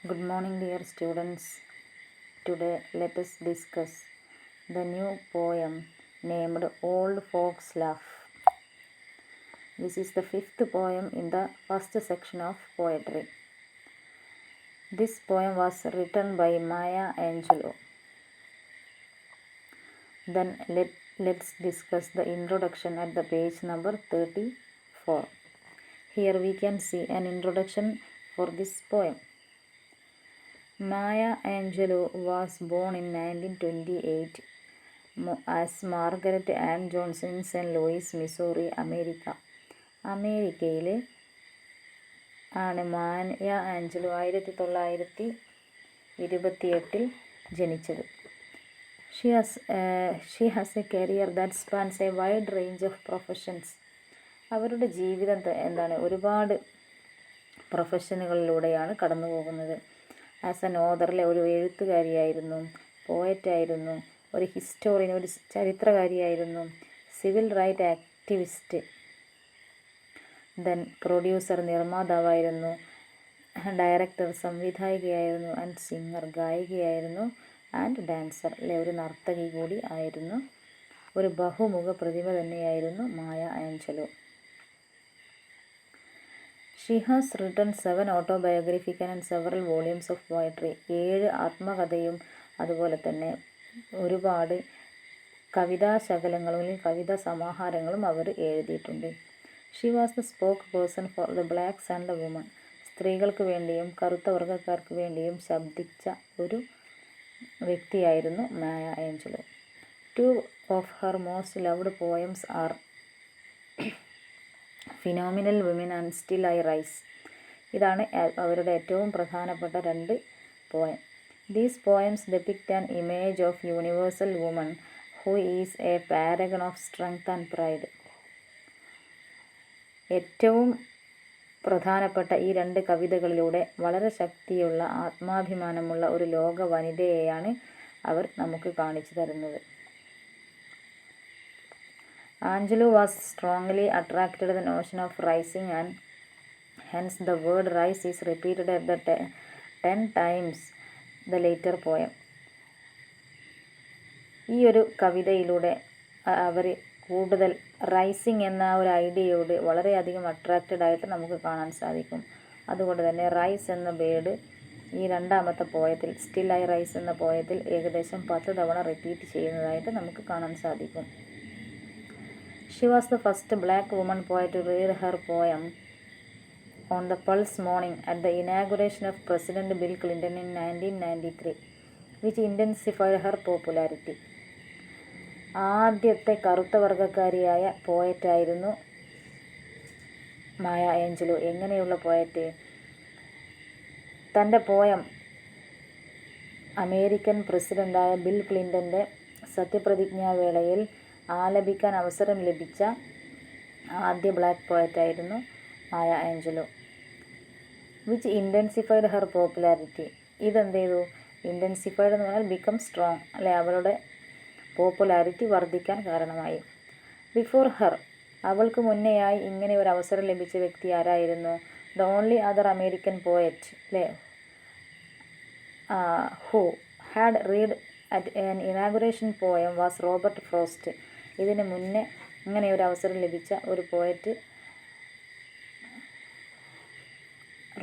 Good morning, dear students. Today let us discuss the new poem named Old Folks Laugh. This is the fifth poem in the first section of poetry. This poem was written by Maya Angelou. Then let's discuss the introduction at the page number 34. Here we can see an introduction for this poem. Maya Angelou was born in 1928 as Margaret Ann Johnson in St. Louis, Missouri, America. അമേരിക്കയിൽ ആണ് മായ Angelo 1928 ജനിച്ചത്. She has a career that spans a wide range of professions. അവരുടെ ജീവിതം ഒരുപാട് പ്രൊഫഷനുകളിലൂടെയാണ് കടന്നു പോകുന്നത്. As an ഓതറിലെ ഒരു എഴുത്തുകാരിയായിരുന്നു, പോയറ്റായിരുന്നു, ഒരു ഹിസ്റ്റോറിയൻ, ഒരു ചരിത്രകാരിയായിരുന്നു, civil right activist, then producer നിർമ്മാതാവായിരുന്നു, ഡയറക്ടർ സംവിധായികയായിരുന്നു, ആൻഡ് സിംഗർ ഗായികയായിരുന്നു, ആൻഡ് ഡാൻസർ ഒരു നർത്തകി കൂടി ആയിരുന്നു. ഒരു ബഹുമുഖ പ്രതിഭ തന്നെയായിരുന്നു Maya Angelou. She has written 7 autobiographical and several volumes of poetry. 7 ആത്മകഥയും അതുപോലെ തന്നെ ഒരുപാട് കവിതാശകലങ്ങളും കവിതാ സമാഹാരങ്ങളും അവർ എഴുതിയിട്ടുണ്ട്. She was the spokesperson for the blacks and the women. സ്ത്രീകൾക്ക് വേണ്ടിയും കറുത്ത വർഗ്ഗക്കാർക്ക് വേണ്ടിയും ശബ്ദിച്ച ഒരു വ്യക്തിയായിരുന്നു Maya Angelou. 2 of her most loved poems are phenomenal women and still I rise. ഇതാണ് അവരുടെ ഏറ്റവും പ്രധാനപ്പെട്ട 2 poem. These poems depict an image of universal woman who is a paragon of strength and pride. ഏറ്റവും പ്രധാനപ്പെട്ട ഈ 2 കവിതകളിലൂടെ വളരെ ശക്തിയുള്ള ആത്മാഭിമാനമുള്ള ഒരു ലോക വനിതയെയാണ് അവർ നമുക്ക് കാണിച്ചു തരുന്നത്. Angelou was strongly attracted to the notion of rising, and hence the word rise is repeated at the 10 times the later poem. ഈ ഒരു കവിതയിലൂടെ അവർ കൂടുതൽ റൈസിങ് എന്ന ഒരു ഐഡിയയോട് വളരെയധികം അട്രാക്റ്റഡ് ആയിട്ട് നമുക്ക് കാണാൻ സാധിക്കും. അതുകൊണ്ട് തന്നെ റൈസ് എന്ന വേർഡ് ഈ 2ാമത്തെ പോയത്തിൽ, സ്റ്റിൽ ഐ റൈസ് എന്ന പോയത്തിൽ ഏകദേശം 10 തവണ റിപ്പീറ്റ് ചെയ്യുന്നതായിട്ട് നമുക്ക് കാണാൻ സാധിക്കും. She was the first black woman poet to read her poem on the Pulse morning at the inauguration of President Bill Clinton in 1993, which intensified her popularity. ആദ്യത്തെ കറുത്ത വർഗ്ഗക്കാരിയായ പോയറ്റായിരുന്നു മായ ആഞ്ചലോ. എങ്ങനെയുള്ള പോയറ്റ്? തൻ്റെ പോയം അമേരിക്കൻ പ്രസിഡൻ്റായ Bill ക്ലിൻ്റൻ്റെ സത്യപ്രതിജ്ഞാവേളയിൽ ആലപിക്കാൻ അവസരം ലഭിച്ച ആദ്യ ബ്ലാക്ക് പോയറ്റായിരുന്നു Maya Angelou. Which intensified her popularity. ഇതെന്ത് ചെയ്തു? ഇൻറ്റൻസിഫൈഡ് എന്ന് പറഞ്ഞാൽ ബിക്കം സ്ട്രോങ്, അവളുടെ പോപ്പുലാരിറ്റി വർദ്ധിക്കാൻ കാരണമായി. ബിഫോർ ഹെർ, അവൾക്ക് മുന്നെയായി ഇങ്ങനെ ഒരു അവസരം ലഭിച്ച വ്യക്തി ആരായിരുന്നു? The only other American poet who had read at an inauguration poem was Robert frost. ഇതിന് മുന്നേ ഇങ്ങനെ ഒരു അവസരം ലഭിച്ച ഒരു പോയറ്റ്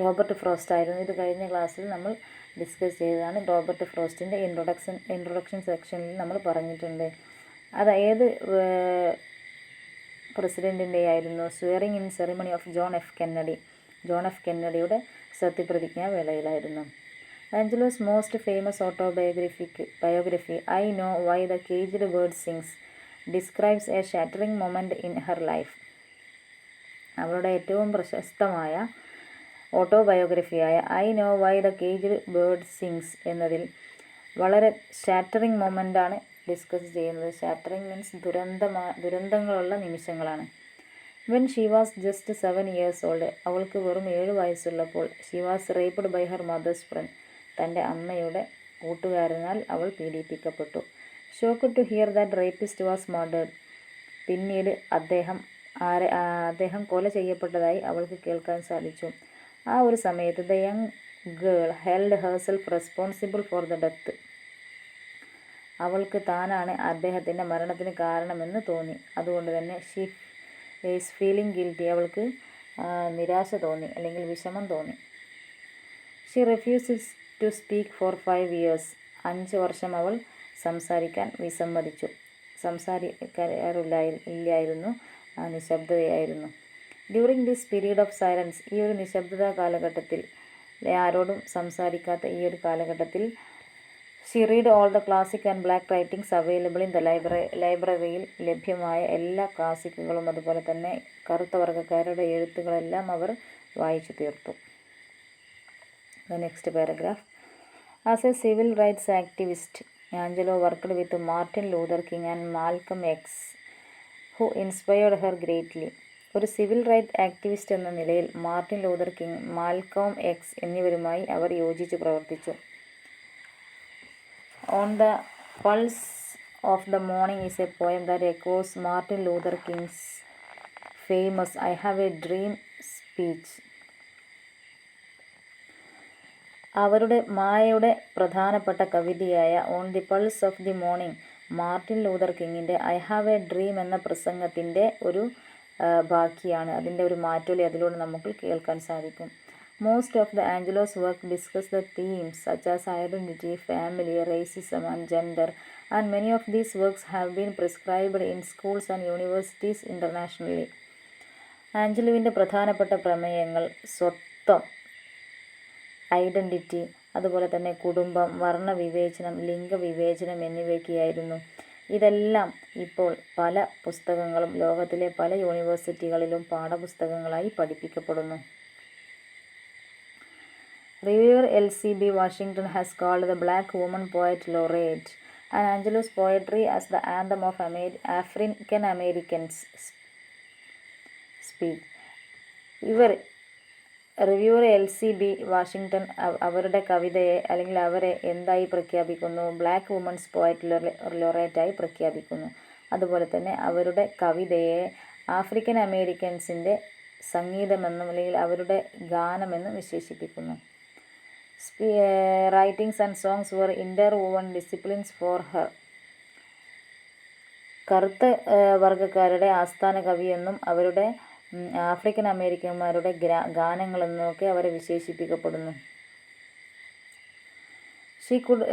റോബർട്ട് ഫ്രോസ്റ്റ് ആയിരുന്നു. ഇത് കഴിഞ്ഞ ക്ലാസ്സിൽ നമ്മൾ ഡിസ്കസ് ചെയ്തതാണ്. റോബർട്ട് ഫ്രോസ്റ്റിൻ്റെ ഇൻട്രൊഡക്ഷൻ സെക്ഷനിൽ നമ്മൾ പറഞ്ഞിട്ടുണ്ട്. അത് ഏത് പ്രസിഡൻറ്റിൻ്റെ ആയിരുന്നു? Swearing in ceremony of John F കെന്നഡിയുടെ സത്യപ്രതിജ്ഞാ വേളയിലായിരുന്നു. Angelou's most famous biography I know why the caged bird sings describes a shattering moment in her life. അവളുടെ ഏറ്റവും പ്രശസ്തമായ ഓട്ടോബയോഗ്രഫിയായ I know why the caged bird sings എന്നതിൽ വളരെ shattering മൊമെൻ്റാണ് ഡിസ്കസ് ചെയ്യുന്നത്. ഷാറ്ററിംഗ് മീൻസ് ദുരന്തങ്ങളുള്ള നിമിഷങ്ങളാണ്. When she was just 7 years old, അവൾക്ക് വെറും 7 വയസ്സുള്ളപ്പോൾ, she was raped by her mother's front, തൻ്റെ അമ്മയുടെ കൂട്ടുകാരനാൽ അവൾ പീഡിപ്പിക്കപ്പെട്ടു. Shocked to hear that rapist was murdered, പിന്നീട് അദ്ദേഹം കൊല ചെയ്യപ്പെട്ടതായി അവൾക്ക് കേൾക്കാൻ സാധിച്ചു. ആ ഒരു സമയത്ത് the young girl held herself responsible for the death. അവൾക്ക് താനാണ് അദ്ദേഹത്തിൻ്റെ മരണത്തിന് കാരണമെന്ന് തോന്നി. അതുകൊണ്ട് തന്നെ ഷീ ഈസ് ഫീലിംഗ് ഗിൽറ്റി. അവൾക്ക് നിരാശ തോന്നി അല്ലെങ്കിൽ വിഷമം തോന്നി. She refuses to speak for 5 years. 5 വർഷം അവൾ സംസാരിക്കാൻ വിസമ്മതിച്ചു. സംസാരിക്കാറില്ലായിരുന്നു, നിശബ്ദതയായിരുന്നു. During this period of silence, ഈ ഒരു നിശബ്ദതാ കാലഘട്ടത്തിൽ, ആരോടും സംസാരിക്കാത്ത ഈ ഒരു കാലഘട്ടത്തിൽ, she read all the classic and black writings available in the ലൈബ്രറിയിൽ ലഭ്യമായ എല്ലാ ക്ലാസിക്കുകളും അതുപോലെ തന്നെ കറുത്ത വർഗ്ഗക്കാരുടെ എഴുത്തുകളെല്ലാം അവർ വായിച്ചു തീർത്തു. The next paragraph. As a civil rights activist, Angelo worked with Martin Luther King and Malcolm X, who inspired her greatly. ഒരു civil right activist എന്ന നിലയിൽ Martin Luther king, Malcolm X എന്നിവരുമായി അവർ യോജിച്ച് പ്രവർത്തിച്ചു. On the Pulse of the Morning is a poem that echoes Martin Luther King's famous I Have a Dream speech. അവരുടെ മായയുടെ പ്രധാനപ്പെട്ട കവിതയായ on the pulse of the morning, Martin Luther കിങ്ങിൻ്റെ I have a dream എന്ന പ്രസംഗത്തിൻ്റെ ഒരു ബാക്കിയാണ്. അതിൻ്റെ ഒരു മാറ്റൊലി അതിലൂടെ നമുക്ക് കേൾക്കാൻ സാധിക്കും. Most of the Angelou's work discuss the themes such as identity, family, racism and gender, and many of these works have been prescribed in schools and universities internationally. ആഞ്ചലോവിൻ്റെ പ്രധാനപ്പെട്ട പ്രമേയങ്ങൾ സ്വത്വം, ഐഡൻറ്റിറ്റി, അതുപോലെ തന്നെ കുടുംബം, വർണ്ണവിവേചനം, ലിംഗവിവേചനം എന്നിവയൊക്കെയായിരുന്നു. ഇതെല്ലാം ഇപ്പോൾ പല പുസ്തകങ്ങളും ലോകത്തിലെ പല യൂണിവേഴ്സിറ്റികളിലും പാഠപുസ്തകങ്ങളായി പഠിപ്പിക്കപ്പെടുന്നു. Reviewer LCB Washington has called the Black Woman Poet Laureate and Angelo's poetry as the anthem of African Americans speech. Reviewer LCB Washington അവരുടെ കവിതയെ അല്ലെങ്കിൽ അവരെ എന്തായി പ്രഖ്യാപിക്കുന്നു? ബ്ലാക്ക് വുമൺസ് പോയറ്റ് ലോറേറ്റായി പ്രഖ്യാപിക്കുന്നു. അതുപോലെ തന്നെ അവരുടെ കവിതയെ ആഫ്രിക്കൻ അമേരിക്കൻസിൻ്റെ സംഗീതമെന്നും അല്ലെങ്കിൽ അവരുടെ ഗാനമെന്നും വിശേഷിപ്പിക്കുന്നു. Writings and songs were interwoven disciplines for her. കറുത്ത വർഗ്ഗക്കാരുടെ ആസ്ഥാന കവിയെന്നും അവരുടെ ആഫ്രിക്കൻ അമേരിക്കന്മാരുടെ ഗാനങ്ങളെന്നൊക്കെ അവരെ വിശേഷിപ്പിക്കപ്പെടുന്നു. She could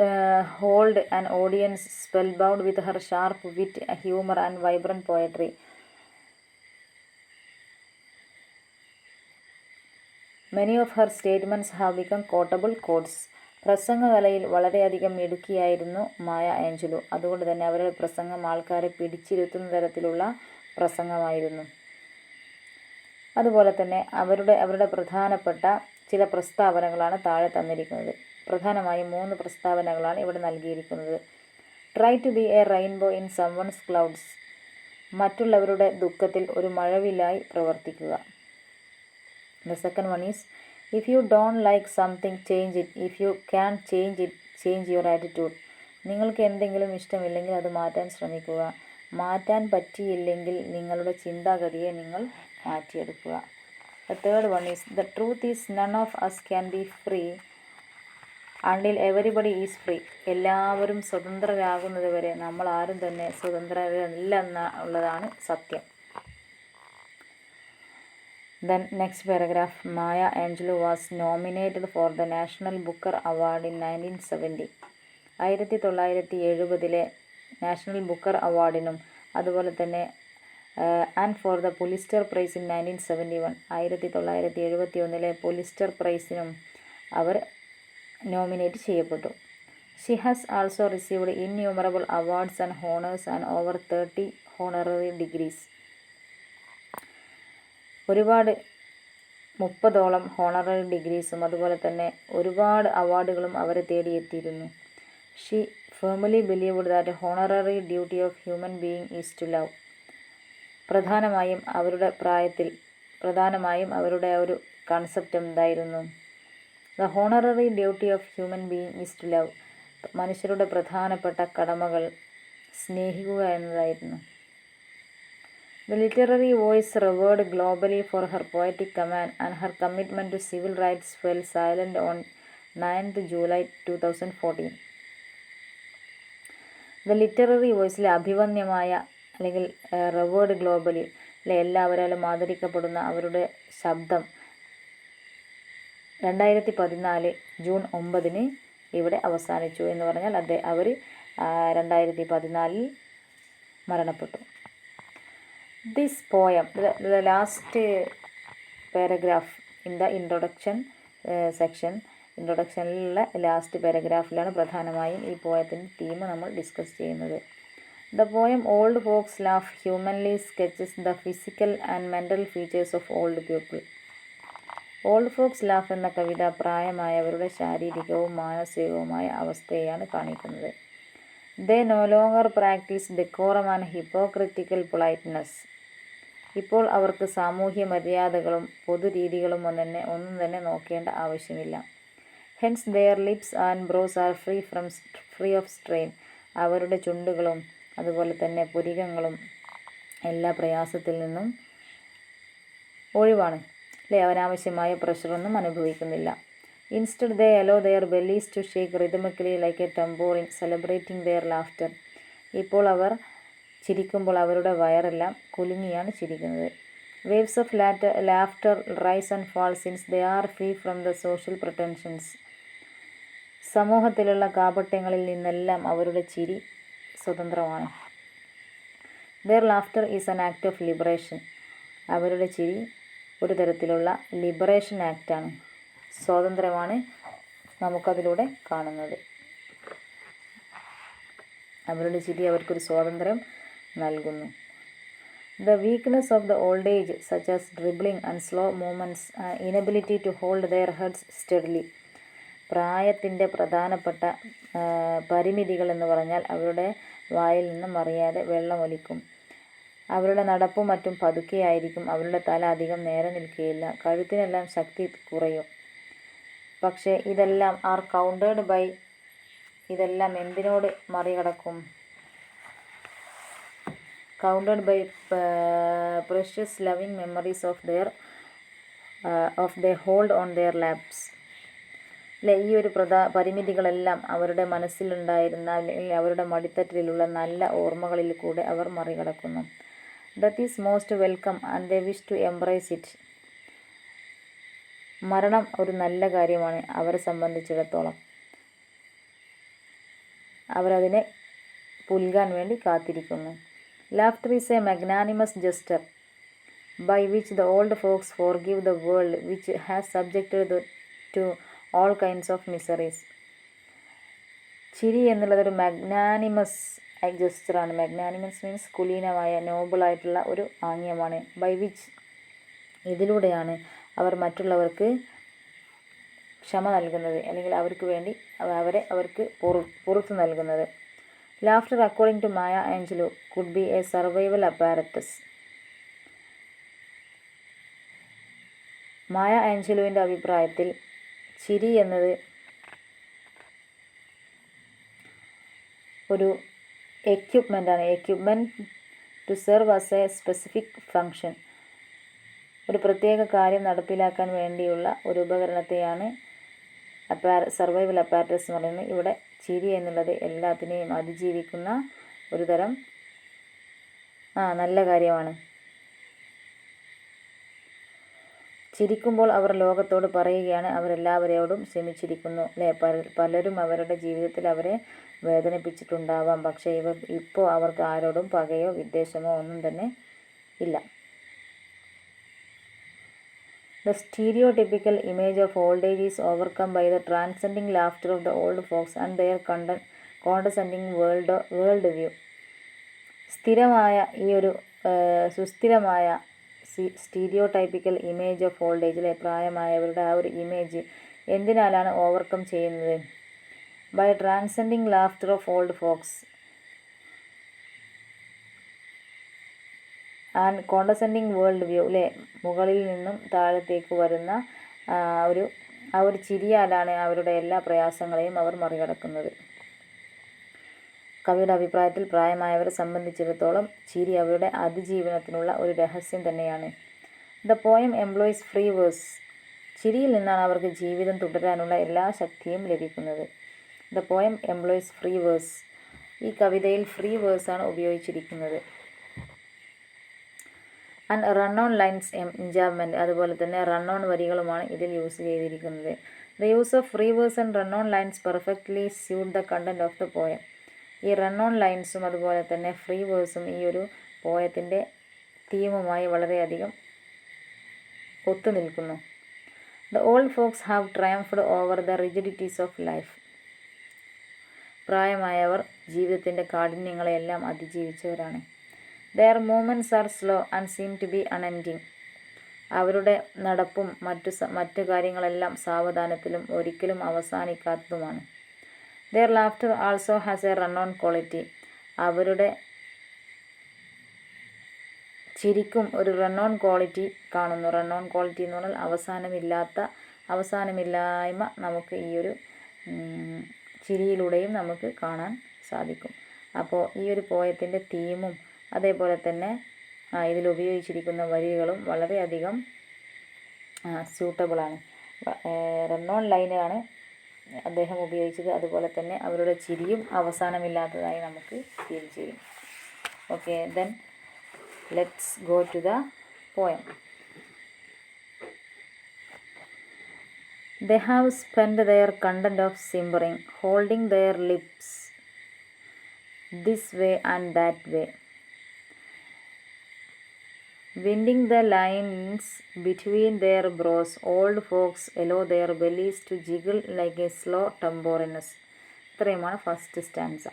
hold an audience spellbound with her sharp wit, humour and vibrant poetry. Many of her statements have become quotable quotes. പ്രസംഗകലയിൽ വളരെയധികം മിടുക്കിയായിരുന്നു മായ ആഞ്ചലോ. അതുകൊണ്ട് തന്നെ അവരുടെ പ്രസംഗം ആൾക്കാരെ പിടിച്ചിരുത്തുന്ന തരത്തിലുള്ള പ്രസംഗമായിരുന്നു. അതുപോലെ തന്നെ അവരുടെ പ്രധാനപ്പെട്ട ചില പ്രസ്താവനകളാണ് താഴെ തന്നിരിക്കുന്നത്. പ്രധാനമായും 3 പ്രസ്താവനകളാണ് ഇവിടെ നൽകിയിരിക്കുന്നത്. Try to be a rainbow in someone's clouds. മറ്റുള്ളവരുടെ ദുഃഖത്തിൽ ഒരു മഴവില്ലായി പ്രവർത്തിക്കുക. The second one is, if you don't like something, change it. If you can't change it, change your attitude. നിങ്ങൾക്ക് എന്തെങ്കിലും ഇഷ്ടമില്ലെങ്കിൽ അത് മാറ്റാൻ ശ്രമിക്കുക. മാറ്റാൻ പറ്റിയില്ലെങ്കിൽ നിങ്ങളുടെ ചിന്താഗതിയെ നിങ്ങൾ മാറ്റിയെടുക്കുക. The third one is, the truth is none of us can be free until everybody is free. എല്ലാവരും സ്വതന്ത്രരാകുന്നത് വരെ നമ്മൾ ആരും തന്നെ സ്വതന്ത്രരല്ല എന്നുള്ളതാണ് സത്യം. Then next paragraph. Maya Angelou was nominated for the National Booker Award in 1970. 1970 National Booker അവാർഡിനും അതുപോലെ തന്നെ and for the Pulitzer Prize in 1971. 1971 Pulitzer പ്രൈസിനും അവർ നോമിനേറ്റ് ചെയ്യപ്പെട്ടു. She has also received innumerable awards and honours and over 30 honorary degrees. ഒരുപാട് 30ഓളം honorary ഡിഗ്രീസും അതുപോലെ തന്നെ ഒരുപാട് അവാർഡുകളും അവരെ തേടിയെത്തിയിരുന്നു. She firmly believed that honorary duty of human being is to love. പ്രധാനമായും അവരുടെ ഒരു കൺസെപ്റ്റ് എന്തായിരുന്നു? The honorary duty of human being is to love. മനുഷ്യരുടെ പ്രധാനപ്പെട്ട കടമകൾ സ്നേഹിക്കുക എന്നതായിരുന്നു. The literary voice revered globally for her poetic command and her commitment to civil rights fell silent on 9th July 2014. The literary വോയിസിലെ അഭിവന്യമായ അല്ലെങ്കിൽ revered globally എല്ലാവരാലും ആദരിക്കപ്പെടുന്ന അവരുടെ ശബ്ദം 2014 ജൂൺ 9 ഇവിടെ അവസാനിച്ചു എന്ന് പറഞ്ഞാൽ അവർ 2014 മരണപ്പെട്ടു. This poem, the last paragraph in the introduction section, ഇൻട്രൊഡക്ഷനിലുള്ള ലാസ്റ്റ് പാരഗ്രാഫിലാണ് പ്രധാനമായും ഈ പോയത്തിൻ്റെ തീം നമ്മൾ ഡിസ്കസ് ചെയ്യുന്നത്. The poem old folks laugh humanly sketches the physical and mental features of old people. Old folks laugh എന്ന കവിത പ്രായമായവരുടെ ശാരീരികവും മാനസികവുമായ അവസ്ഥയെയാണ് കാണിക്കുന്നത്. They no longer practise decorum and hypocritical politeness. ഇപ്പോൾ അവർക്ക് സാമൂഹ്യ മര്യാദകളും പൊതുരീതികളും ഒന്നും തന്നെ നോക്കേണ്ട ആവശ്യമില്ല. Hence their lips and bros R free of strain. അവരുടെ ചുണ്ടുകളും അതുപോലെ തന്നെ പുരികങ്ങളും എല്ലാ പ്രയാസത്തിൽ നിന്നും ഒഴിവാണ്. അവനാവശ്യമായ പ്രഷറൊന്നും അനുഭവിക്കുന്നില്ല. Instead they allow their bellies to shake rhythmically like a tambourine celebrating their laughter. ഇപ്പോൾ അവർ ചിരിക്കുമ്പോൾ അവരുടെ വയറെല്ലാം കുലുങ്ങിയാണ് ചിരിക്കുന്നത്. Waves of laughter rise and fall since they are free from the social pretensions. സമൂഹത്തിലുള്ള കാപട്യങ്ങളിൽ നിന്നെല്ലാം അവരുടെ ചിരി സ്വതന്ത്രമാണ്. Their laughter is an act of liberation. അവരുടെ ചിരി ഒരു തരത്തിലുള്ള ലിബറേഷൻ ആക്റ്റാണ്, സ്വാതന്ത്ര്യമാണ് നമുക്കതിലൂടെ കാണുന്നത്. അവരുടെ ചിരി അവർക്കൊരു സ്വാതന്ത്ര്യം നൽകുന്നു. The weakness of the old age such as dribbling and slow movements, inability to hold their heads steadily. പ്രായത്തിൻ്റെ പ്രധാനപ്പെട്ട പരിമിതികൾ എന്ന് പറഞ്ഞാൽ അവരുടെ വായിൽ നിന്നും അറിയാതെ വെള്ളമൊലിക്കും. അവരുടെ നടപ്പും മറ്റും പതുക്കെയായിരിക്കും. അവരുടെ തല അധികം നേരെ നിൽക്കുകയില്ല. കഴുത്തിനെല്ലാം ശക്തി കുറയും. പക്ഷേ ഇതെല്ലാം കൗണ്ടേർഡ് ബൈ, ഇതെല്ലാം എന്തിനോട് മറികടക്കും? Countered by precious loving memories of their hold on their laps. ഈ ഒരു പരിമിതികളെല്ലാം അവരുടെ മനസ്സിലുണ്ടായിരുന്ന അല്ലെങ്കിൽ അവരുടെ മടിത്തട്ടിലുള്ള നല്ല ഓർമ്മകളിൽ കൂടെ അവർ മറികടക്കുന്നു. That is most welcome and they wish to embrace it. മരണം ഒരു നല്ല കാര്യമാണ് അവരെ സംബന്ധിച്ചിടത്തോളം. അവരതിനെ പുൽകാൻ വേണ്ടി കാത്തിരിക്കുന്നു. Laughter is a magnanimous gesture by which the old folks forgive the world which has subjected to all kinds of miseries. ചിരി എന്നുള്ളതൊരു മാഗ്നാനിമസ് ജസ്റ്ററാണ്. മാഗ്നാനിമസ് മീൻസ് കുലീനമായ, നോബിളായിട്ടുള്ള ഒരു ആംഗ്യമാണ്. ബൈ വിച്ച്, ഇതിലൂടെയാണ് അവർ മറ്റുള്ളവർക്ക് ക്ഷമ നൽകുന്നത്, അല്ലെങ്കിൽ അവർക്ക് വേണ്ടി അവർക്ക് പുറത്തു നൽകുന്നത്. Laughter according to Maya Angelou could be a survival apparatus. Maya ആഞ്ചലോവിൻ്റെ അഭിപ്രായത്തിൽ ചിരി എന്നത് ഒരു equipment to serve as a specific function. ഒരു പ്രത്യേക കാര്യം നടപ്പിലാക്കാൻ വേണ്ടിയുള്ള ഒരു ഉപകരണത്തെയാണ് സർവൈവൽ അപ്പാരറ്റസ് എന്ന് പറയുന്നത്. ഇവിടെ ചിരി എന്നുള്ളത് എല്ലാത്തിനെയും അതിജീവിക്കുന്ന ഒരു തരം നല്ല കാര്യമാണ്. ചിരിക്കുമ്പോൾ അവർ ലോകത്തോട് പറയുകയാണ് അവരെല്ലാവരോടും ക്ഷമിച്ചിരിക്കുന്നു. പലരും അവരുടെ ജീവിതത്തിൽ അവരെ വേദനിപ്പിച്ചിട്ടുണ്ടാവാം. പക്ഷേ ഇപ്പോൾ അവർക്ക് ആരോടും പകയോ വിദ്വേഷമോ ഒന്നും തന്നെ ഇല്ല. The stereotypical image of old age is overcome by the transcending laughter of the old folks and their condescending world view. സ്ഥിരമായ ഈ ഒരു സുസ്ഥിരമായ സ്റ്റീരിയോടൈപ്പിക്കൽ ഇമേജ് ഓഫ് ഓൾഡ് ഏജിലെ പ്രായമായവരുടെ ആ ഒരു ഇമേജ് എന്തിനാലാണ് ഓവർകം ചെയ്യുന്നത്? By transcending laughter of old folks and condescending world view. മുകളിൽ നിന്നും താഴത്തേക്ക് വരുന്ന ഒരു ചിരിയാലാണ് അവരുടെ എല്ലാ പ്രയാസങ്ങളെയും അവർ മറികടക്കുന്നത്. കവിയുടെ അഭിപ്രായത്തിൽ പ്രായമായവരെ സംബന്ധിച്ചിടത്തോളം ചിരി അവരുടെ അതിജീവനത്തിനുള്ള ഒരു രഹസ്യം തന്നെയാണ്. The poem employs free verse. ചിരിയിൽ നിന്നാണ് അവർക്ക് ജീവിതം തുടരാനുള്ള എല്ലാ ശക്തിയും ലഭിക്കുന്നത്. The poem employs free verse. ഈ കവിതയിൽ ഫ്രീ വേഴ്സാണ് ഉപയോഗിച്ചിരിക്കുന്നത്. And run on lines enjambment. അതുപോലെ തന്നെ റൺ ഓൺ വരികളുമാണ് ഇതിൽ യൂസ് ചെയ്തിരിക്കുന്നത്. The use of free verse and run on lines perfectly suit the content of the poem. ഈ റൺ ഓൺ ലൈൻസും അതുപോലെ തന്നെ ഫ്രീ വേഴ്സും ഈ ഒരു പോയത്തിൻ്റെ തീമുമായി വളരെയധികം ഒത്തുനിൽക്കുന്നു. The old folks have triumphed over the rigidities of life. പ്രായമായവർ ജീവിതത്തിൻ്റെ കാഠിന്യങ്ങളെയെല്ലാം അതിജീവിച്ചവരാണ്. Their movements are slow and seem to be unending. അവരുടെ നടപ്പും മറ്റു കാര്യങ്ങളെല്ലാം സാവധാനത്തിലും ഒരിക്കലും അവസാനിക്കാത്തതുമാണ്. Their laughter also has a run on quality. അവരുടെ ചിരിക്കും ഒരു റൺ ഓൺ ക്വാളിറ്റി കാണുന്നു. റൺ ഓൺ ക്വാളിറ്റി എന്ന് പറഞ്ഞാൽ അവസാനമില്ലായ്മ നമുക്ക് ഈ ഒരു ചിരിയിലൂടെയും നമുക്ക് കാണാൻ സാധിക്കും. അപ്പോൾ ഈ ഒരു പോയത്തിൻ്റെ തീമും അതേപോലെ തന്നെ ഇതിൽ ഉപയോഗിച്ചിരിക്കുന്ന വരികളും വളരെയധികം സ്യൂട്ടബിളാണ്. റൺ ഓൺ ലൈനാണ് അദ്ദേഹം ഉപയോഗിച്ചത്. അതുപോലെ തന്നെ അവരുടെ ചിരിയും അവസാനമില്ലാത്തതായി നമുക്ക് ഫീൽ ചെയ്യും. Okay, then let's go to the poem. They have spent their content of simpering, holding their lips this way and that way, winding the lines between their brows. Old folks allow their bellies to jiggle like a slow tambourines. ഇത്രയുമാണ് first stanza.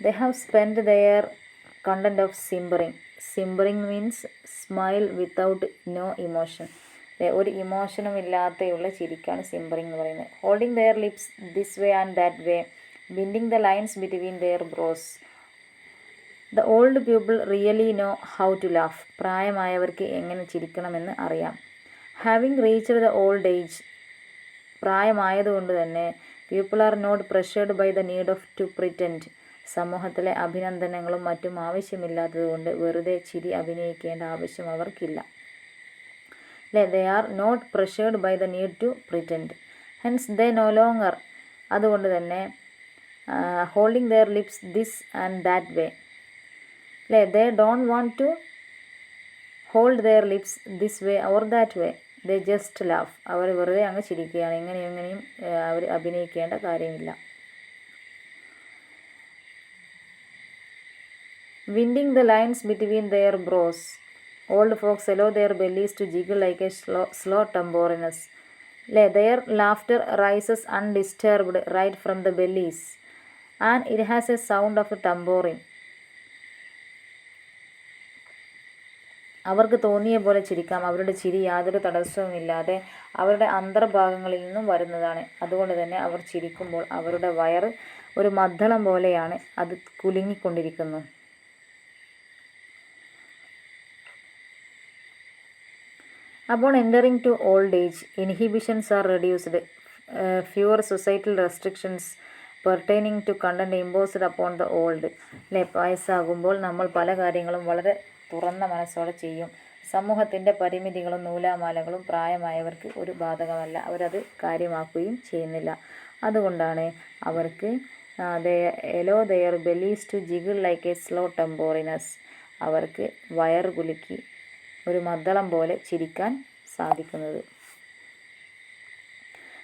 They have spent their content of simpering. Simpering means smile without no emotion. ഒരു ഇമോഷനും ഇല്ലാതെയുള്ള ചിരിക്കാണ് simpering എന്ന് പറയുന്നത്. Holding their lips this way and that way, binding the lines between their brows. The old people really know how to laugh. പ്രായമായവർക്ക് എങ്ങനെ ചിരിക്കണമെന്ന് അറിയാം. Having reached the old age. പ്രായമായതുകൊണ്ട് തന്നെ people are not pressured by the need of to pretend. സമൂഹത്തിലെ അഭിനന്ദനങ്ങളും മറ്റും ആവശ്യമില്ലാത്തതുകൊണ്ട് വെറുതെ ചിരി അഭിനയിക്കേണ്ട ആവശ്യം അവർക്കില്ല. They are not pressured by the need to pretend. Hence they no longer. അതുകൊണ്ട് തന്നെ holding their lips this and that way. They don't want to hold their lips this way or that way. They just laugh. അവർ വെറുതെ അങ്ങ് ചിരിക്കുകയാണ്. എങ്ങനെയും അവർ അഭിനയിക്കേണ്ട കാര്യമില്ല. Winding the lines between their brows. Old folks allow their bellies to jiggle like a slow tambourines. Their laughter rises undisturbed right from the bellies, and it has a sound of a tambourine. അവർക്ക് തോന്നിയ പോലെ ചിരിക്കാം. അവരുടെ ചിരി യാതൊരു തടസ്സവുമില്ലാതെ അവരുടെ അന്തർഭാഗങ്ങളിൽ നിന്നും വരുന്നതാണ്. അതുകൊണ്ട് തന്നെ അവർ ചിരിക്കുമ്പോൾ അവരുടെ വയറ് ഒരു മദ്ദളം പോലെയാണ്, അത് കുലുങ്ങിക്കൊണ്ടിരിക്കുന്നു. Upon entering to old age, inhibitions are reduced. Fewer societal restrictions pertaining to content imposed upon the old. വയസ്സാകുമ്പോൾ നമ്മൾ പല കാര്യങ്ങളും വളരെ തുറന്ന മനസ്സോടെ ചെയ്യും. സമൂഹത്തിൻ്റെ പരിമിതികളും നൂലാമാലകളും പ്രായമായവർക്ക് ഒരു ബാധകമല്ല. അവരത് കാര്യമാക്കുകയും ചെയ്യുന്നില്ല. അതുകൊണ്ടാണ് അവർക്ക് allow their bellies to jiggle like a slow tambourines. അവർക്ക് വയർ കുലുക്കി ഒരു മദ്ദളം പോലെ ചിരിക്കാൻ സാധിക്കുന്നത്.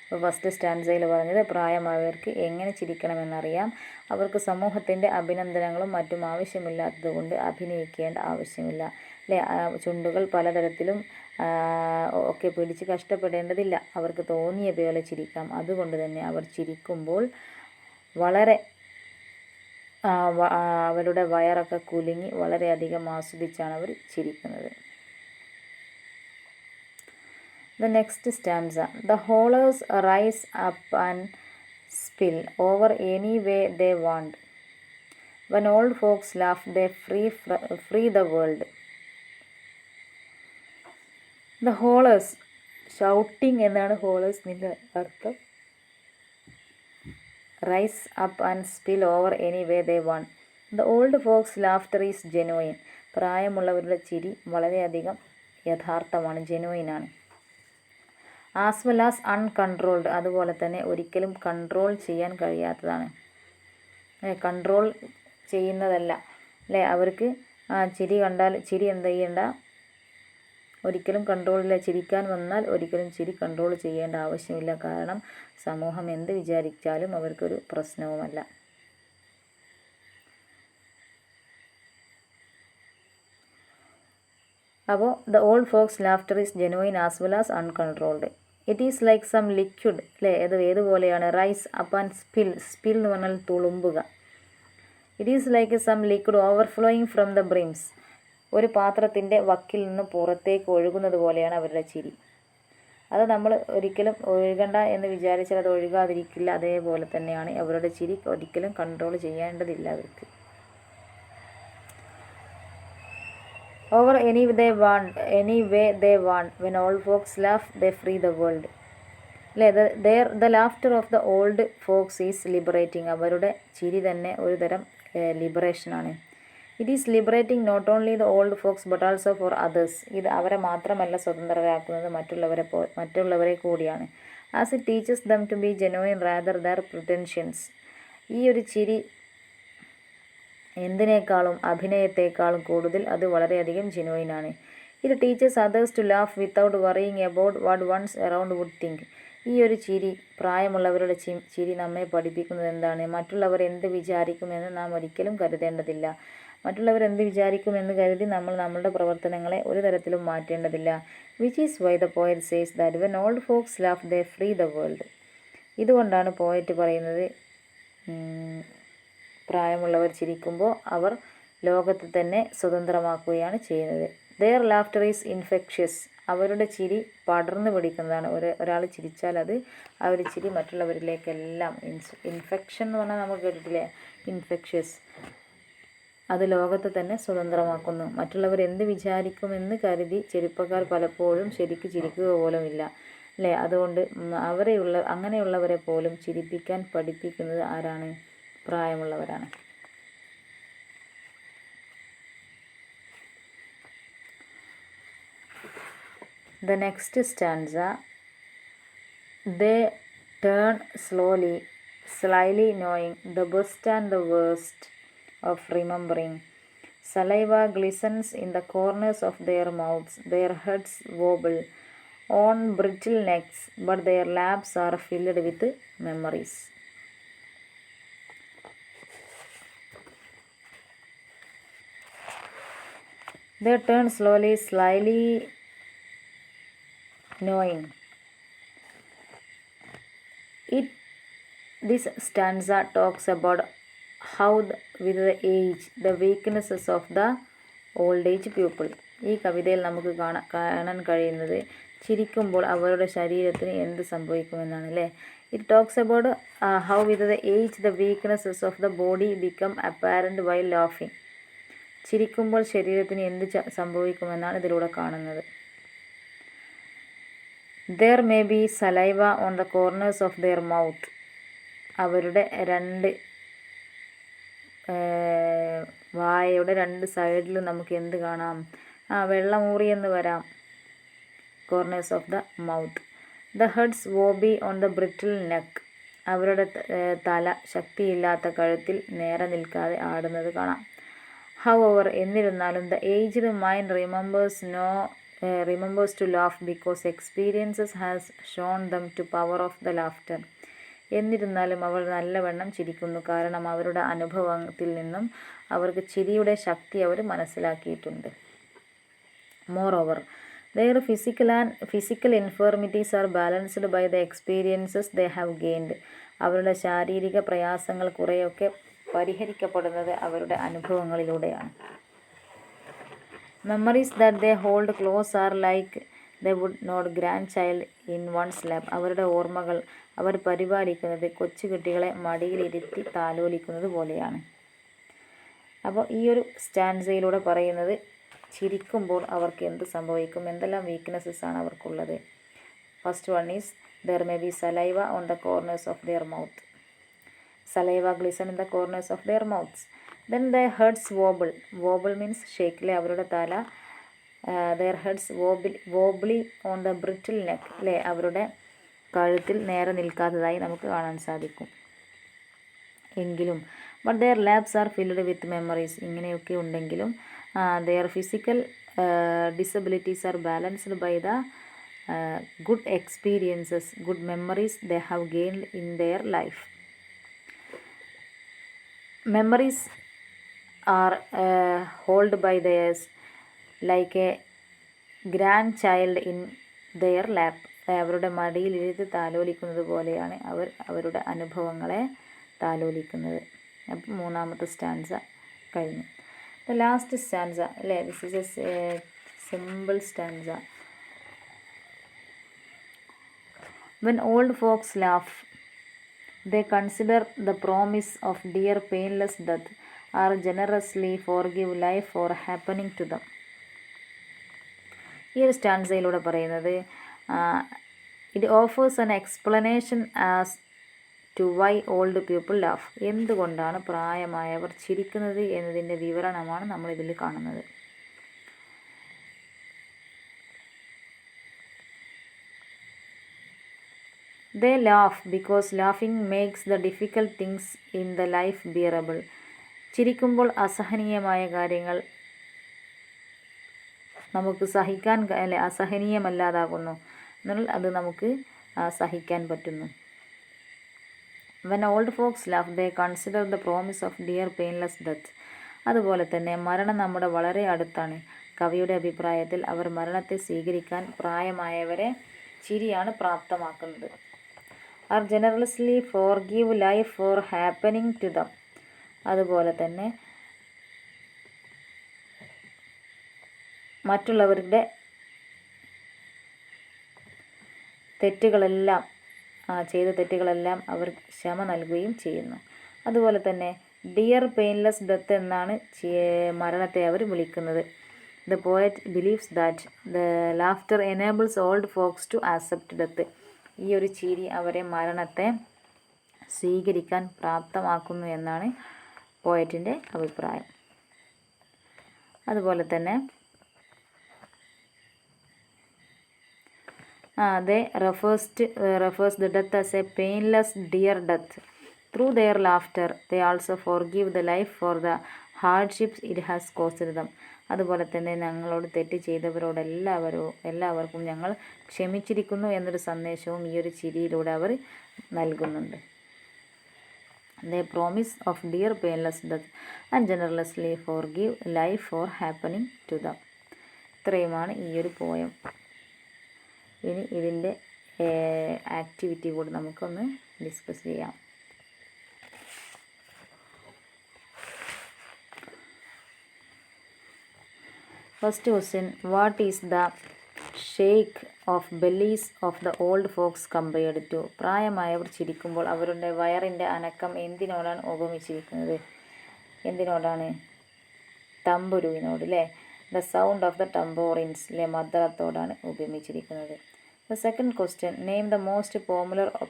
അപ്പോൾ ഫസ്റ്റ് സ്റ്റാൻസയിൽ പറഞ്ഞത് പ്രായമായവർക്ക് എങ്ങനെ ചിരിക്കണമെന്നറിയാം. അവർക്ക് സമൂഹത്തിൻ്റെ അഭിനന്ദനങ്ങളും മറ്റും ആവശ്യമില്ലാത്തതുകൊണ്ട് അഭിനയിക്കേണ്ട ആവശ്യമില്ല. ചുണ്ടുകൾ പലതരത്തിലും ഒക്കെ പിടിച്ച് കഷ്ടപ്പെടേണ്ടതില്ല. അവർക്ക് തോന്നിയ പോലെ ചിരിക്കാം. അതുകൊണ്ട് തന്നെ അവർ ചിരിക്കുമ്പോൾ വളരെ അവരുടെ വയറൊക്കെ കുലുങ്ങി വളരെയധികം ആസ്വദിച്ചാണ് അവർ ചിരിക്കുന്നത്. The next stanza. The hollows rise up and spill over any way they want. When old folks laugh, they free the world. The hollows, shouting എന്നാണ് hollows ന്റെ അർത്ഥം. Rise up and spill over any way they want. The old folks laughter is genuine. പ്രായമുള്ളവരുടെ ചിരി വളരെയധികം യഥാർത്ഥമാണ്, ജെനുവിനാണ്. As well as uncontrolled, അതുപോലെ തന്നെ ഒരിക്കലും control ചെയ്യാൻ കഴിയാത്തതാണ്. Control ചെയ്യുന്നതല്ല അല്ലേ. അവർക്ക് ചിരി കണ്ടാൽ ചിരി എന്ത് ചെയ്യേണ്ട, ഒരിക്കലും കൺട്രോളില്ല. ചിരിക്കാൻ വന്നാൽ ഒരിക്കലും ചിരി കൺട്രോൾ ചെയ്യേണ്ട ആവശ്യമില്ല. കാരണം സമൂഹം എന്ത് വിചാരിച്ചാലും അവർക്കൊരു പ്രശ്നവുമല്ല. അപ്പോൾ the old folks laughter is genuine as well as uncontrolled. It is like some liquid അല്ലേ. അത് ഏതുപോലെയാണ്? Rise up and spill. Spill എന്ന് പറഞ്ഞാൽ തുളുമ്പുക. It is like some liquid overflowing from the brims. ഒരു പാത്രത്തിൻ്റെ വക്കിൽ നിന്ന് പുറത്തേക്ക് ഒഴുകുന്നത് പോലെയാണ് അവരുടെ ചിരി. അത് നമ്മൾ ഒരിക്കലും ഒഴുകണ്ട എന്ന് വിചാരിച്ചാൽ അത് ഒഴുകാതിരിക്കില്ല. അതേപോലെ തന്നെയാണ് അവരുടെ ചിരി. ഒരിക്കലും കൺട്രോൾ ചെയ്യേണ്ടതില്ല അവർക്ക്. Over any way they want. When old folks laugh, they free the world. The laughter of the old folks is liberating. അവരുടെ ചിരി തന്നെ ഒരു തരം ലിബറേഷനാണ്. It is liberating not only the old folks but also for others. ഇത് അവരെ മാത്രമല്ല സ്വതന്ത്രരാക്കുന്നത്, മറ്റുള്ളവരെ കൂടിയാണ്. As it teaches them to be genuine rather than pretensions. ഈ ഒരു ചിരി എന്തിനേക്കാളും അഭിനയത്തെക്കാളും കൂടുതൽ അത് വളരെയധികം ജെനുവൈനാണ്. ഇത് teaches others to laugh without worrying about what ones around would think. ഈ ഒരു ചിരി, പ്രായമുള്ളവരുടെ ചിരി നമ്മെ പഠിപ്പിക്കുന്നത് എന്താണ്? മറ്റുള്ളവർ എന്ത് വിചാരിക്കുമെന്ന് നാം ഒരിക്കലും കരുതേണ്ടതില്ല. മറ്റുള്ളവർ എന്ത് വിചാരിക്കുമെന്ന് കരുതി നമ്മൾ നമ്മളുടെ പ്രവർത്തനങ്ങളെ ഒരു തരത്തിലും മാറ്റേണ്ടതില്ല. Which is why the poet says that when old folks laugh they free the world. ഇതുകൊണ്ടാണ് പോയറ്റ് പറയുന്നത്, പ്രായമുള്ളവർ ചിരിക്കുമ്പോൾ അവർ ലോകത്തെ തന്നെ സ്വതന്ത്രമാക്കുകയാണ് ചെയ്യുന്നത്. Their laughter is infectious. അവരുടെ ചിരി പടർന്നു പിടിക്കുന്നതാണ്. ഒരാൾ ചിരിച്ചാൽ അത് ആ ഒരു ചിരി മറ്റുള്ളവരിലേക്കെല്ലാം ഇൻഫെക്ഷൻ എന്ന് പറഞ്ഞാൽ നമുക്ക് കേട്ടിട്ടില്ലേ, ഇൻഫെക്ഷ്യസ്. അത് ലോകത്തെ തന്നെ സ്വതന്ത്രമാക്കുന്നു. മറ്റുള്ളവർ എന്ത് വിചാരിക്കുമെന്ന് കരുതി ചെറുപ്പക്കാർ പലപ്പോഴും ശരിക്ക് ചിരിക്കുക പോലുമില്ല അല്ലേ. അതുകൊണ്ട് അങ്ങനെയുള്ളവരെ പോലും ചിരിപ്പിക്കാൻ പഠിപ്പിക്കുന്നത് ആരാണ്? പ്രായമുള്ളവരാണ്. The next stanza. They turn slyly knowing the best and the worst of remembering. Saliva glistens in the corners of their mouths. Their heads wobble on brittle necks, but their laps are filled with memories. They turn slyly knowing. This stanza talks about how with the age the weaknesses of the old age people. ഈ കവിതയിൽ നമുക്ക് കാണാൻ കഴിയുന്നത് ചിരിക്കുമ്പോൾ അവരുടെ ശരീരത്തിന് എന്ത് സംഭവിക്കുമെന്നാണ് അല്ലേ. It talks about how with the age the weaknesses of the body become apparent while ലാഫിങ്. ചിരിക്കുമ്പോൾ ശരീരത്തിന് എന്ത് സംഭവിക്കുമെന്നാണ് ഇതിലൂടെ കാണുന്നത്. There may be saliva on the corners of their mouth. അവരുടെ വായയുടെ രണ്ട് സൈഡിൽ നമുക്ക് എന്ത് കാണാം? വെള്ളമൂറിയെന്ന് വരാം. Corners of the mouth. The heads wobble on the brittle neck. അവരുടെ തല ശക്തിയില്ലാത്ത കഴുത്തിൽ നേരെ നിൽക്കാതെ ആടുന്നത് കാണാം. However, എന്നിരുന്നാലും the aged mind remembers to laugh because experiences has shown them to power of the laughter. എന്നിരുന്നാലും അവർ നല്ലവണ്ണം ചിരിക്കുന്നു, കാരണം അവരുടെ അനുഭവത്തിൽ നിന്നും അവർക്ക് ചിരിയുടെ ശക്തി അവർ മനസ്സിലാക്കിയിട്ടുണ്ട്. Moreover, their physical infirmities are balanced by the experiences they have gained. അവരുടെ ശാരീരിക പ്രയാസങ്ങൾ കുറേയൊക്കെ പരിഹരിക്കപ്പെടുന്നത് അവരുടെ അനുഭവങ്ങളിലൂടെയാണ്. Memories that they hold close are like they would not grandchild in one's lap. അവരുടെ ഓർമ്മകൾ അവർ പരിപാലിക്കുന്നത് കൊച്ചുകുട്ടികളെ മടിയിലിരുത്തി താലോലിക്കുന്നത് പോലെയാണ്. അപ്പോൾ ഈ ഒരു സ്റ്റാൻസയിലൂടെ പറയുന്നത് ചിരിക്കുമ്പോൾ അവർക്ക് എന്ത് സംഭവിക്കും, എന്തെല്ലാം വീക്ക്നെസ്സസ് ആണ് അവർക്കുള്ളത്. First one is there may be saliva on the corners of their mouth. Saliva glisten in the corners of their mouths. Then their heads wobble. Wobble means shake. അവരുടെ തല their heads wobbly on the brittle neck, അല്ലേ, അവരുടെ കഴുത്തിൽ നേരെ നിൽക്കാത്തതായി നമുക്ക് കാണാൻ സാധിക്കും. എങ്കിലും but their laps are filled with memories, ഇങ്ങനെയൊക്കെ ഉണ്ടെങ്കിലും their physical disabilities are balanced by the good experiences, good memories they have gained in their life. Memories are hold by theirs like a grandchild in their lap, അവരുടെ മടിയിലിരുന്ന് താലോലിക്കുന്നത് പോലെയാണ് അവർ അവരുടെ അനുഭവങ്ങളെ താലോലിക്കുന്നത്. അപ്പം മൂന്നാമത്തെ stanza കഴിഞ്ഞു. ദ ലാസ്റ്റ് സ്റ്റാൻസ, അല്ലേ, this is a simple stanza. When old folks laugh they consider the promise of dear painless death, or generously forgive life for happening to them. ഈ ഒരു സ്റ്റാൻസയിലൂടെ പറയുന്നത് it offers an explanation as to why old people laugh, എന്തുകൊണ്ടാണ് പ്രായമായവർ ചിരിക്കുന്നത് എന്നതിൻ്റെ വിവരണമാണ് നമ്മളിതിൽ കാണുന്നത്. They laugh because laughing makes the difficult things in the life bearable. ചിരിക്കുമ്പോൾ അസഹനീയമായ കാര്യങ്ങൾ നമുക്ക് സഹിക്കാൻ, അല്ലെ, അസഹനീയമല്ലാതാകുന്നു, എന്നാൽ അത് നമുക്ക് സഹിക്കാൻ പറ്റുന്നു. When old folks laugh, they consider the promise of dear painless death. അതുപോലെ തന്നെ മരണം നമ്മുടെ വളരെ അടുത്താണ്. കവിയുടെ അഭിപ്രായത്തിൽ അവർ മരണത്തെ സ്വീകരിക്കാൻ പ്രായമായവരെ ചിരിയാണ് പ്രാപ്തമാക്കുന്നത്. Are generously forgive life for happening to them, അതുപോലെ തന്നെ മറ്റുള്ളവരുടെ തെറ്റുകളെല്ലാം ചെയ്ത തെറ്റുകളെല്ലാം അവർ ക്ഷമ നൽകുകയും ചെയ്യുന്നു. അതുപോലെ തന്നെ ഡിയർ പെയിൻലെസ് ഡെത്ത് എന്നാണ് മരണത്തെ അവർ വിളിക്കുന്നത്. The poet believes that the laughter enables old folks to accept death, ഈ ഒരു ചിരി അവരെ മരണത്തെ സ്വീകരിക്കാൻ പ്രാപ്തമാക്കുന്നു എന്നാണ് പോയറ്റിൻ്റെ അഭിപ്രായം. അതുപോലെ തന്നെ they refers the death as a painless dear death. Through their laughter they also forgive the life for the hardships it has caused them. അതുപോലെ തന്നെ ഞങ്ങളോട് തെറ്റ് ചെയ്തവരോടെല്ലാവർക്കും ഞങ്ങൾ ക്ഷമിച്ചിരിക്കുന്നു എന്നൊരു സന്ദേശവും ഈ ഒരു ചിരിയിലൂടെ അവർ നൽകുന്നുണ്ട്. They promise of dear painless death and generously forgive life for happening to them. ഇത്രയുമാണ് ഈ ഒരു പോയം. ഇനി ഇതിൻ്റെ ആക്ടിവിറ്റി കൂടി നമുക്കൊന്ന് ഡിസ്കസ് ചെയ്യാം. First question, what is the shake of bellies of the old folks compared to? പ്രായമായവർ ചിരിക്കുമ്പോൾ അവരുടെ വയറിൻ്റെ അനക്കം എന്തിനോടാണ് ഉപമിച്ചിരിക്കുന്നത്? എന്തിനോടാണ്? തമ്പുരുവിനോട്, അല്ലേ? The sound of the tambourines, അല്ലെ, മദ്ദളത്തോടാണ് ഉപമിച്ചിരിക്കുന്നത്. The second question, name the most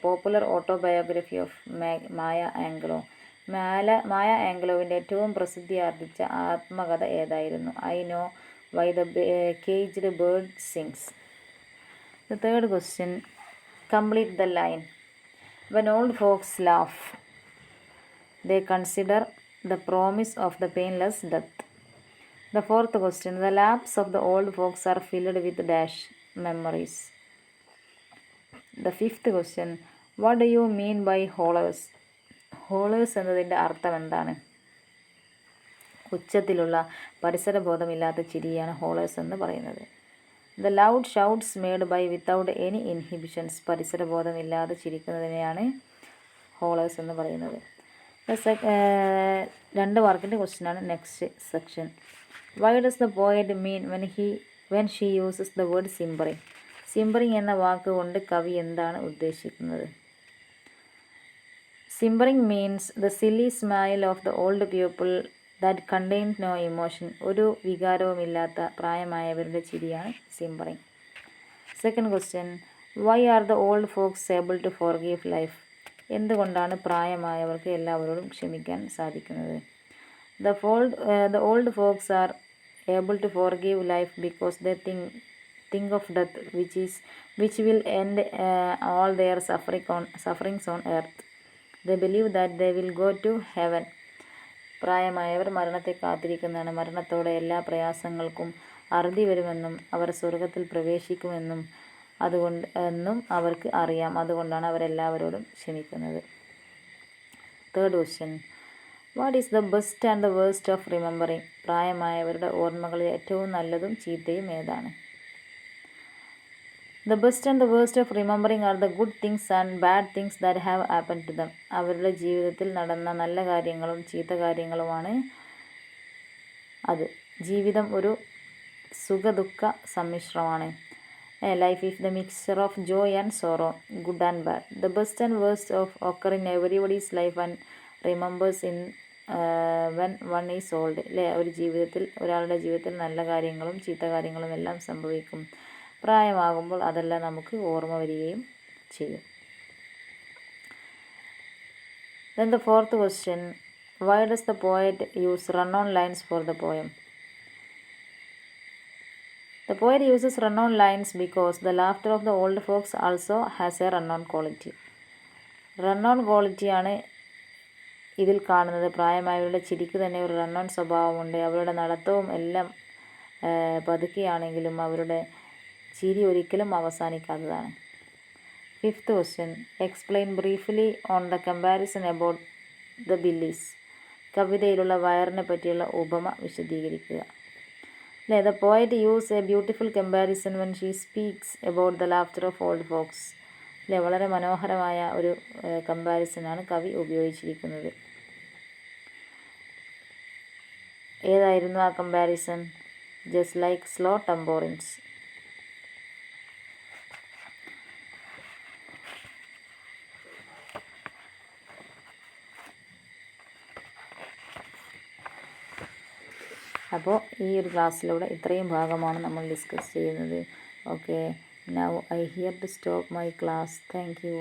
popular autobiography of Maya Angelou. Maya ആംഗ്ലോവിൻ്റെ ഏറ്റവും പ്രസിദ്ധി ആർജിച്ച ആത്മകഥ ഏതായിരുന്നു? I know why the caged bird sings. The third question, complete the line. When old folks laugh they consider the promise of the painless death. The fourth question, the laps of the old folks are filled with dash memories. The fifth question, what do you mean by hollers? Hollers എന്നതിൻ്റെ അർത്ഥം എന്താണ്? ഉച്ചത്തിലുള്ള പരിസരബോധമില്ലാത്ത ചിരിയാണ് howlers എന്ന് പറയുന്നത്. The loud shouts made by without any inhibitions, പരിസരബോധമില്ലാതെ ചിരിക്കുന്നതിനെയാണ് howlers എന്ന് പറയുന്നത്. രണ്ട് മാർക്കിൻ്റെ ക്വസ്റ്റ്യനാണ് next section. Why does the poet mean when she uses the word simpering? Simpering എന്ന വാക്ക് കൊണ്ട് കവി എന്താണ് ഉദ്ദേശിക്കുന്നത്? Simpering means the silly smile of the old people that contains no emotion. ഒരു വികാരവുമില്ലാത്ത പ്രായമായവരുടെ ചിരിയാണ് simpering. Second question, why are the old folks able to forgive life? എന്തുകൊണ്ടാണ് പ്രായമായവർക്ക് എല്ലാവരോടും ക്ഷമിക്കാൻ സാധിക്കുന്നത്? The old folks are able to forgive life because they think of death, which will end all their sufferings on earth. They believe that they will go to heaven. പ്രായമായവർ മരണത്തെ കാത്തിരിക്കുന്നതാണ്. മരണത്തോടെ എല്ലാ പ്രയാസങ്ങൾക്കും അറുതി വരുമെന്നും അവർ സ്വർഗത്തിൽ പ്രവേശിക്കുമെന്നും അവർക്ക് അറിയാം. അതുകൊണ്ടാണ് അവരെല്ലാവരോടും ക്ഷമിക്കുന്നത്. Third question, what is the best and the worst of remembering? പ്രായമായവരുടെ ഓർമ്മകളിൽ ഏറ്റവും നല്ലതും ചീത്തയും ഏതാണ്? The best and the worst of remembering are the good things and bad things that have happened to them. അവരുടെ ജീവിതത്തിൽ നടന്ന നല്ല കാര്യങ്ങളും ചീത്ത കാര്യങ്ങളുമാണ് അത്. ജീവിതം ഒരു സുഖദുഃഖ സമ്മിശ്രമാണ്. Life is the mixture of joy and sorrow, good and bad. The best and worst of occur in everybody's life and remembers in when one is old. ഒരാളുടെ ജീവിതത്തിൽ നല്ല കാര്യങ്ങളും ചീത്ത കാര്യങ്ങളും എല്ലാം സംഭവിക്കും. പ്രായമാകുമ്പോൾ അതെല്ലാം നമുക്ക് ഓർമ്മ വരികയും ചെയ്യും. Then the fourth question, why does the poet use run-on lines for the poem? The poet uses run-on lines because the laughter of the old folks also has a run-on quality. Run-on ക്വാളിറ്റിയാണ് ഇതിൽ കാണുന്നത്. പ്രായമായവരുടെ ചിരിക്ക് തന്നെ ഒരു run-on സ്വഭാവമുണ്ട്. അവരുടെ നടത്തവും എല്ലാം പതുക്കെയാണെങ്കിലും അവരുടെ ചിരി ഒരിക്കലും അവസാനിക്കാത്തതാണ്. Fifth question, explain briefly on the comparison about the bellies. കവിതയിലുള്ള വയറിനെ പറ്റിയുള്ള ഉപമ വിശദീകരിക്കുക. The poet use a beautiful comparison when she speaks about the laughter of old folks. വളരെ മനോഹരമായ ഒരു കമ്പാരിസനാണ് കവി ഉപയോഗിച്ചിരിക്കുന്നത്. ഏതായിരുന്നു ആ comparison? Just like slow tambourines. അപ്പോൾ ഈ ഒരു ക്ലാസ്സിലൂടെ ഇത്രയും ഭാഗമാണ് നമ്മൾ ഡിസ്കസ് ചെയ്യുന്നത്. Okay, now I here to stop my class. Thank U.